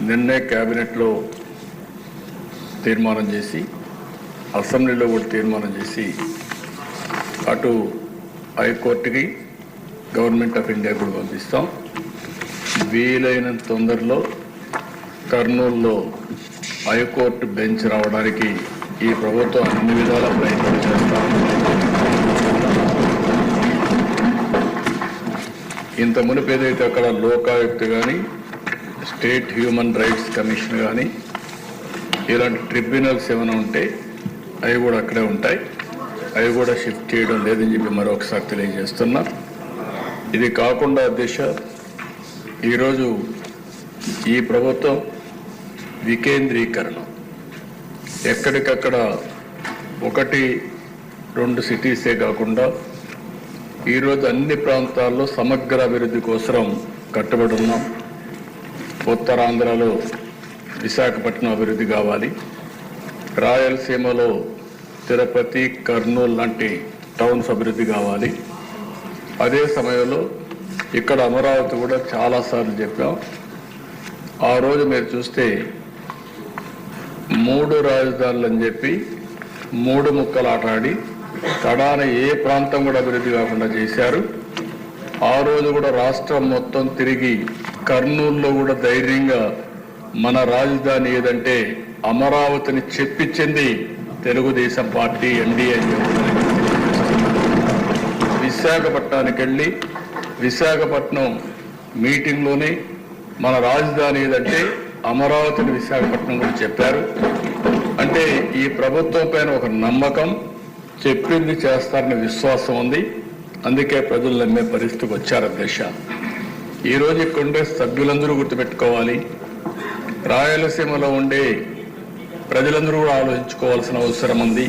నిన్నే క్యాబినెట్లో తీర్మానం చేసి అసెంబ్లీలో కూడా తీర్మానం చేసి అటు హైకోర్టుకి గవర్నమెంట్ ఆఫ్ ఇండియా కూడా పంపిస్తాం. వీలైనంత తొందరలో కర్నూలులో హైకోర్టు బెంచ్ రావడానికి ఈ ప్రభుత్వం అన్ని విధాల ప్రయత్నం చేస్తాం. ఇంత మునుపు ఏదైతే అక్కడ లోకాయుక్త కానీ స్టేట్ హ్యూమన్ రైట్స్ కమిషన్ కానీ ఇలాంటి ట్రిబ్యునల్స్ ఏమైనా ఉంటే అవి కూడా అక్కడే ఉంటాయి. అవి కూడా షిఫ్ట్ చేయడం లేదని చెప్పి మరొకసారి తెలియజేస్తున్నా. ఇది కాకుండా దిశ ఈరోజు ఈ ప్రభుత్వం వికేంద్రీకరణ ఎక్కడికక్కడ 1-2 సిటీసే కాకుండా ఈరోజు అన్ని ప్రాంతాల్లో సమగ్ర అభివృద్ధి కోసం కట్టుబడి ఉన్నాం. ఉత్తరాంధ్రలో విశాఖపట్నం అభివృద్ధి కావాలి, రాయలసీమలో తిరుపతి, కర్నూలు లాంటి టౌన్స్ అభివృద్ధి కావాలి. అదే సమయంలో ఇక్కడ అమరావతి కూడా చాలాసార్లు చెప్పాం. ఆ రోజు మీరు చూస్తే 3 రాజధానులు అని చెప్పి 3 ముక్కలు ఆటాడి కడాన ఏ ప్రాంతం కూడా అభివృద్ధి కాకుండా చేశారు. ఆ రోజు కూడా రాష్ట్రం మొత్తం తిరిగి కర్నూలులో కూడా ధైర్యంగా మన రాజధాని ఏదంటే అమరావతిని చెప్పించింది తెలుగుదేశం పార్టీ ఎన్డీఏ. విశాఖపట్నానికి వెళ్ళి విశాఖపట్నం మీటింగ్లోనే మన రాజధాని ఏదంటే అమరావతిని విశాఖపట్నం కూడా చెప్పారు. అంటే ఈ ప్రభుత్వం పైన ఒక నమ్మకం, చెప్పింది చేస్తారనే విశ్వాసం ఉంది. అందుకే ప్రజలు నమ్మే పరిస్థితికి వచ్చారు. అధ్యక్ష, ఈరోజు ఇక్కడ ఉండే సభ్యులందరూ గుర్తుపెట్టుకోవాలి, రాయలసీమలో ఉండే ప్రజలందరూ కూడా ఆలోచించుకోవాల్సిన అవసరం ఉంది.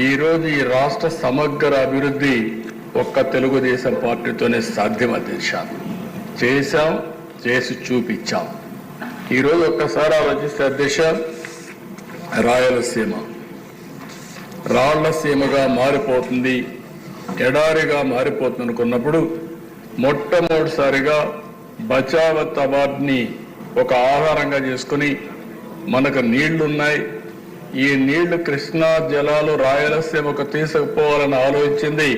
ఈరోజు ఈ రాష్ట్ర సమగ్ర అభివృద్ధి ఒక్క తెలుగుదేశం పార్టీతోనే సాధ్యం. అధ్యక్ష, చేశాం, చేసి చూపించాం. ఈరోజు ఒక్కసారి ఆలోచిస్తే అధ్యక్ష, రాయలసీమ రాళ్లసీమగా మారిపోతుంది, ఎడారిగా మారిపోతుంది అనుకున్నప్పుడు మొట్టమొదటిసారిగా బచావత్ అవార్డుని ఒక ఆధారంగా చేసుకుని మనకు నీళ్లున్నాయి, ఈ నీళ్లు కృష్ణా జలాలు రాయలసీమకు తీసుకుపోవాలని ఆలోచించింది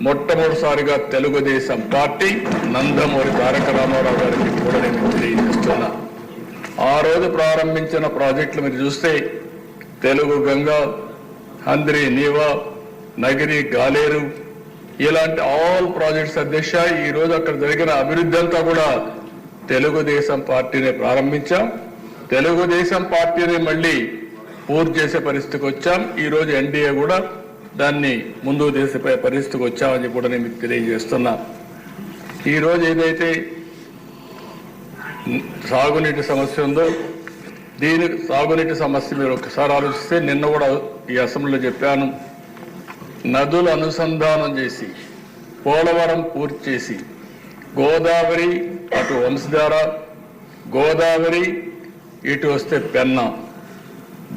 మొట్టమొదటిసారిగా తెలుగుదేశం పార్టీ. నందమూరి తారక రామారావు గారికి కూడా నేను తెలియజేస్తున్నా. ఆ రోజు ప్రారంభించిన ప్రాజెక్టులు మీరు చూస్తే తెలుగు గంగా, హంద్రి నీవా, నగిరి గాలేరు ఇలాంటి ఆల్ ప్రాజెక్ట్స్ అధ్యక్ష ఈరోజు అక్కడ జరిగిన అభివృద్ధి అంతా కూడా తెలుగుదేశం పార్టీనే ప్రారంభించాం. తెలుగుదేశం పార్టీని మళ్ళీ పూర్తి చేసే పరిస్థితికి వచ్చాం. ఈరోజు ఎన్డీఏ కూడా దాన్ని ముందుకు తీసే పరిస్థితికి వచ్చామని కూడా నేను మీకు తెలియజేస్తున్నా. ఈరోజు ఏదైతే సాగునీటి సమస్య ఉందో దీని సాగునీటి సమస్య మీరు ఒకసారి ఆలోచిస్తే నిన్న కూడా ఈ అసెంబ్లీలో చెప్పాను. నదులు అనుసంధానం చేసి పోలవరం పూర్తి చేసి గోదావరి అటు వంశధార, గోదావరి ఇటు వస్తే పెన్నా,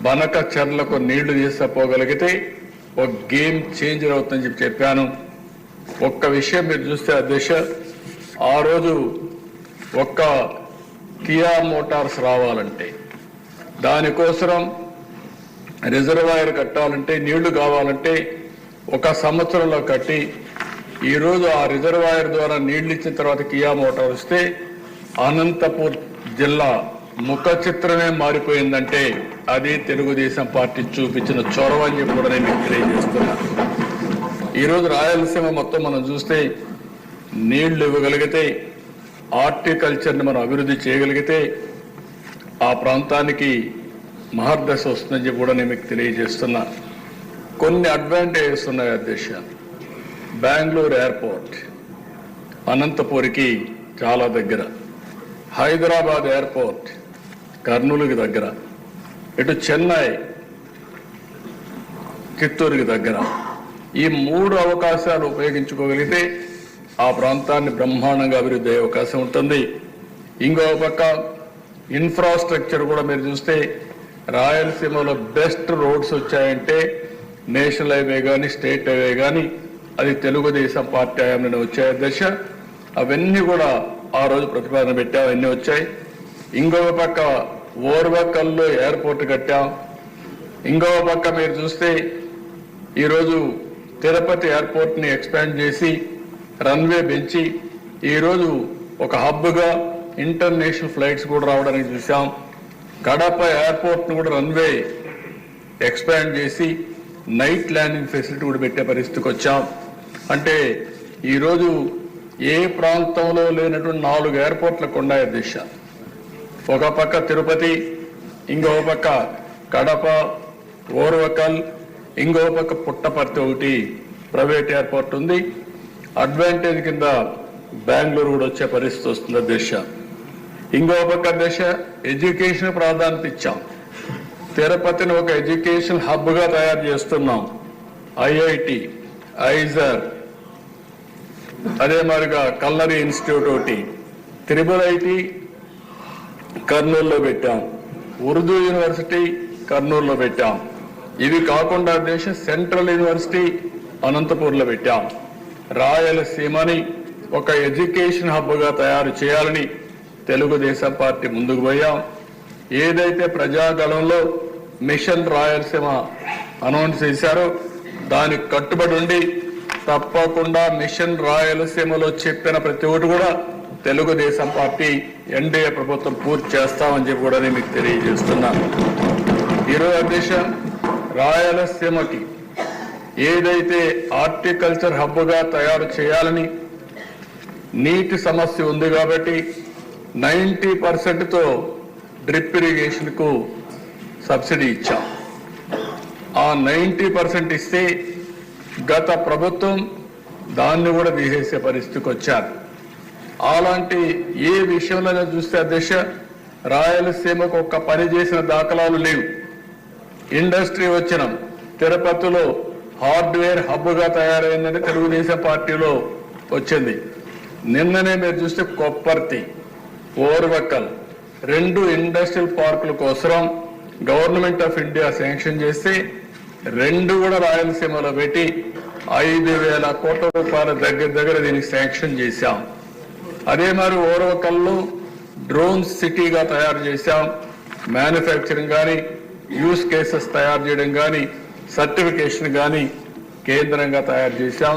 బనక చెర్లకు నీళ్లు తీసుకుపోగలిగితే ఒక గేమ్ చేంజర్ అవుతుందని చెప్పాను. ఒక్క విషయం మీరు చూస్తే అధ్యక్ష, ఆ రోజు ఒక్క కియా మోటార్స్ రావాలంటే దానికోసం రిజర్వాయర్ కట్టాలంటే నీళ్లు కావాలంటే 1 సంవత్సరంలో కట్టి ఈరోజు ఆ రిజర్వాయర్ ద్వారా నీళ్లు ఇచ్చిన తర్వాత కియా మోటార్ వస్తే అనంతపూర్ జిల్లా ముఖ చిత్రమే మారిపోయిందంటే అది తెలుగుదేశం పార్టీ చూపించిన చొరవ అని చెప్పి కూడా నేను మీకు తెలియజేస్తున్నా. ఈరోజు రాయలసీమ మొత్తం మనం చూస్తే నీళ్లు ఇవ్వగలిగితే, హార్టికల్చర్ని మనం అభివృద్ధి చేయగలిగితే ఆ ప్రాంతానికి మహర్దశ వస్తుందని చెప్పి కూడా నేను మీకు తెలియజేస్తున్నా. కొన్ని అడ్వాంటేజెస్ ఉన్నాయి అధ్యక్ష. బెంగళూరు ఎయిర్పోర్ట్ అనంతపూర్కి చాలా దగ్గర, హైదరాబాద్ ఎయిర్పోర్ట్ కర్నూలుకి దగ్గర, ఇటు చెన్నై చిత్తూరుకి దగ్గర. ఈ 3 అవకాశాలు ఉపయోగించుకోగలిగితే ఆ ప్రాంతాన్ని బ్రహ్మాండంగా అభివృద్ధి అయ్యే అవకాశం ఉంటుంది. ఇంకో పక్క ఇన్ఫ్రాస్ట్రక్చర్ కూడా మీరు చూస్తే రాయలసీమలో బెస్ట్ రోడ్స్ వచ్చాయంటే నేషనల్ హైవే కానీ స్టేట్ హైవే కానీ అది తెలుగుదేశం పార్టీ హయాంలోనే వచ్చాయి. దశ అవన్నీ కూడా ఆ రోజు ప్రతిపాదన పెట్టాం, అవన్నీ వచ్చాయి. ఇంకొక పక్క ఓర్వకల్లో ఎయిర్పోర్ట్ కట్టాం. ఇంకొక పక్క మీరు చూస్తే ఈరోజు తిరుపతి ఎయిర్పోర్ట్ని ఎక్స్పాండ్ చేసి రన్వే పెంచి ఈరోజు ఒక హబ్గా ఇంటర్నేషనల్ ఫ్లైట్స్ కూడా రావడానికి చూసాం. కడప ఎయిర్పోర్ట్ను కూడా రన్వే ఎక్స్పాండ్ చేసి నైట్ ల్యాండింగ్ ఫెసిలిటీ కూడా పెట్టే పరిస్థితికి వచ్చాం. అంటే ఈరోజు ఏ ప్రాంతంలో లేనటువంటి 4 ఎయిర్పోర్ట్లకు ఉన్నాయి దిశ. ఒక పక్క తిరుపతి, ఇంకో పక్క కడప, ఓర్వకల్, ఇంకో పక్క పుట్టపర్తి ఒకటి ప్రైవేట్ ఎయిర్పోర్ట్ ఉంది. అడ్వాంటేజ్ కింద బెంగళూరు కూడా వచ్చే పరిస్థితి వస్తుంది దిశ. ఇంకో పక్క దిశ ఎడ్యుకేషన్ ప్రాధాన్యత ఇచ్చాం. తిరుపతిని ఒక ఎడ్యుకేషన్ హబ్గా తయారు చేస్తున్నాం. ఐఐటి, ఐజర్, అదే మాదిరిగా కల్నరీ ఇన్స్టిట్యూట్ ఒకటి, త్రిబుల్ ఐటి కర్నూలులో పెట్టాం, ఉర్దూ యూనివర్సిటీ కర్నూలులో పెట్టాం. ఇవి కాకుండా దేశ సెంట్రల్ యూనివర్సిటీ అనంతపూర్లో పెట్టాం. రాయలసీమని ఒక ఎడ్యుకేషన్ హబ్గా తయారు చేయాలని తెలుగుదేశం పార్టీ ముందుకు పోయాం. ఏదైతే ప్రజాగళంలో మిషన్ రాయలసీమ అనౌన్స్ చేశారో దానికి కట్టుబడి ఉండి తప్పకుండా మిషన్ రాయలసీమలో చెప్పిన ప్రతి ఒక్కటి కూడా తెలుగుదేశం పార్టీ ఎన్డీఏ ప్రభుత్వం పూర్తి చేస్తామని చెప్పి కూడా నేను మీకు తెలియజేస్తున్నాను. ఈరోజు అధ్యక్ష, రాయలసీమకి ఏదైతే హార్టికల్చర్ హబ్గా తయారు చేయాలని నీటి సమస్య ఉంది కాబట్టి 90%తో డ్రిప్ ఇరిగేషన్కు సబ్సిడీ ఇచ్చాం. ఆ 90% ఇస్తే గత ప్రభుత్వం దాన్ని కూడా తీసేసే పరిస్థితికి వచ్చారు. అలాంటి ఏ విషయంలో చూస్తే అధ్యక్ష, రాయలసీమకు ఒక్క పని చేసిన దాఖలాలు లేవు. ఇండస్ట్రీ వచ్చిన తిరుపతిలో హార్డ్వేర్ హబ్గా తయారైందని తెలుగుదేశం పార్టీలో వచ్చింది. నిన్ననే మీరు చూస్తే కొప్పర్తి, ఓర్వకల్ 2 ఇండస్ట్రియల్ పార్కుల కోసం గవర్నమెంట్ ఆఫ్ ఇండియా శాంక్షన్ చేస్తే 2 కూడా రాయలసీమలో పెట్టి 5,000 కోట్ల రూపాయల దగ్గర దీనికి శాంక్షన్ చేశాం. అదే మరి ఓర్వకల్లో డ్రోన్ సిటీగా తయారు చేశాం. మ్యానుఫ్యాక్చరింగ్ కానీ, యూస్ కేసెస్ తయారు చేయడం కానీ, సర్టిఫికేషన్ కానీ కేంద్రంగా తయారు చేశాం.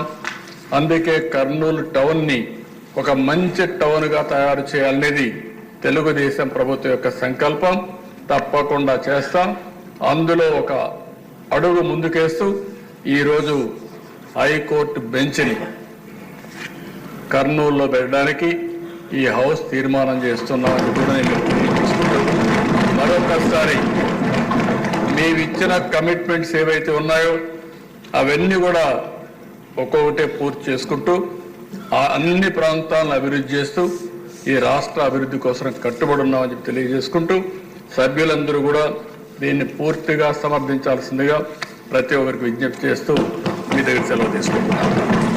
అందుకే కర్నూలు టౌన్ని ఒక మంచి టౌన్గా తయారు చేయాలనేది తెలుగుదేశం ప్రభుత్వం యొక్క సంకల్పం. తప్పకుండా చేస్తాం. అందులో ఒక అడుగు ముందుకేస్తూ ఈరోజు హైకోర్టు బెంచ్ని కర్నూలులో పెట్టడానికి ఈ హౌస్ తీర్మానం చేస్తున్నామని కూడా నేను తెలియజేసుకుంటున్నాను. మరొకసారి మేమిచ్చిన కమిట్మెంట్స్ ఏవైతే ఉన్నాయో అవన్నీ కూడా ఒక్కొక్కటే పూర్తి చేసుకుంటూ ఆ అన్ని ప్రాంతాలను అభివృద్ధి చేస్తూ ఈ రాష్ట్ర అభివృద్ధి కోసం కట్టుబడి ఉన్నామని చెప్పి తెలియజేసుకుంటూ సభ్యులందరూ కూడా దీన్ని పూర్తిగా సమర్థించాల్సిందిగా ప్రతి ఒక్కరికి విజ్ఞప్తి చేస్తూ మీ దగ్గర సెలవు తీసుకుంటున్నాను.